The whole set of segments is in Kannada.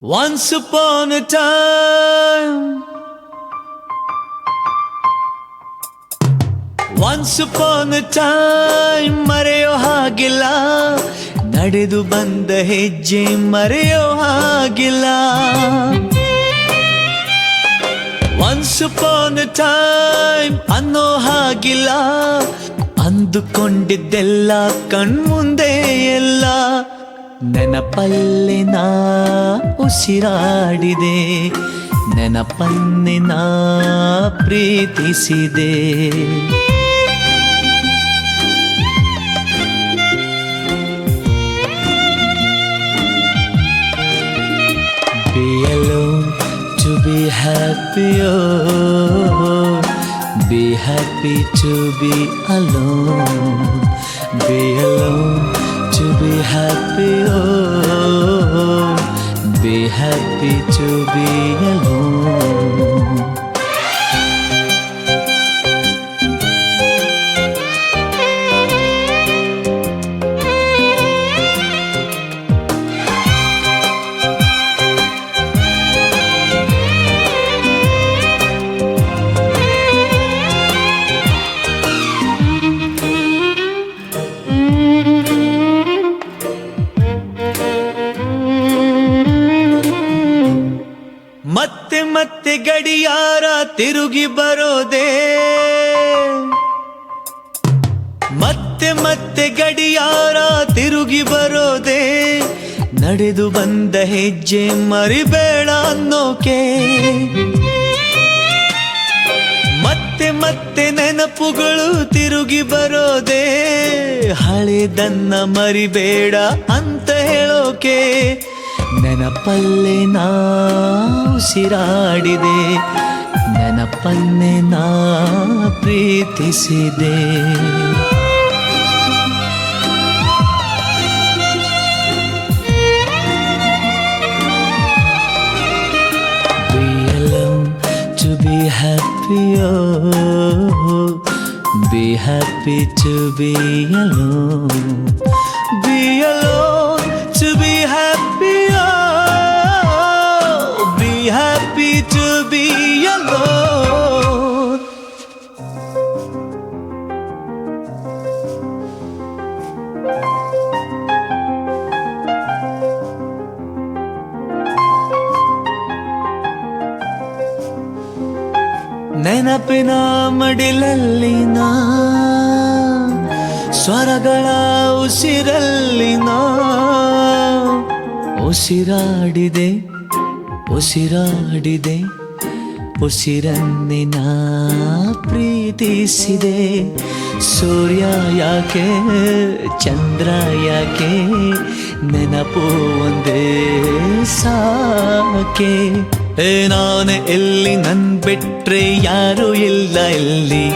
Once upon a time, once upon a time ಮರೆಯೋ ಹಾಗಿಲ್ಲ, ನಡೆದು ಬಂದ ಹೆಜ್ಜೆ ಮರೆಯೋ ಹಾಗಿಲ್ಲ. Once upon a time ಅನ್ನೋ ಹಾಗಿಲ್ಲ, ಅಂದುಕೊಂಡಿದ್ದೆಲ್ಲ ಕಣ್ಮುಂದೆ ಎಲ್ಲ ನೆನಪಲ್ಲಿ ನಾ ಉಸಿರಾಡಿದೆ, ನೆನಪನ್ನೇ ನಾ ಪ್ರೀತಿಸಿದೆ. Be alone to be happy, oh, be happy to be alone. Be alone to be happy, oh, be happy to be alone. ಮತ್ತೆ ಮತ್ತೆ ಗಡಿಯಾರ ತಿರುಗಿ ಬರೋದೇ, ಮತ್ತೆ ಮತ್ತೆ ಗಡಿಯಾರ ತಿರುಗಿ ಬರೋದೇ, ನಡೆದು ಬಂದ ಹೆಜ್ಜೆ ಮರಿಬೇಡ ಅನ್ನೋಕೆ. ಮತ್ತೆ ಮತ್ತೆ ನೆನಪುಗಳು ತಿರುಗಿ ಬರೋದೇ, ಹಳೆದನ್ನ ಮರಿಬೇಡ ಅಂತ ಹೇಳೋಕೆ. ನೆನಪಲ್ಲೇ ನಾ ಉಸಿರಾಡಿದೆ, ನೆನಪನ್ನೇ ನಾ ಪ್ರೀತಿಸಿದೆ. Be alone to be happy, oh, be happy to be alone. Be alone to be happy, oh, be happy to be alone. ನೆನಪಿನ ಮಡಿಲಲ್ಲಿ ನಾ, ಸ್ವರಗಳ ಉಸಿರಲ್ಲಿ ನಾ ಉಸಿರಾಡಿದೆ, ಉಸಿರಾಡಿದೆ, ಉಸಿರನ್ನೇ ನಾ ಪ್ರೀತಿಸಿದೆ. ಸೂರ್ಯ ಯಾಕೆ ಚಂದ್ರ ಯಾಕೆ, ನೆನಪು ಒಂದೇ ಸಾಕೆ. ನಾನು ಎಲ್ಲಿ ನನ್ ಬಿಟ್ರೆ ಯಾರು ಇಲ್ಲ ಎಲ್ಲಿ,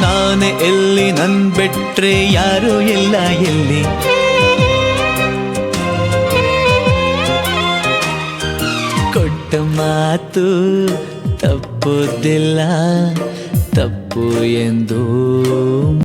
ನಾನೇ ಎಲ್ಲಿ ನನ್ ಬಿಟ್ರೆ ಯಾರು ಇಲ್ಲ ಎಲ್ಲಿ. ಕೊಟ್ಟ ಮಾತು ತಪ್ಪುದಿಲ್ಲ, ತಪ್ಪು ಎಂದು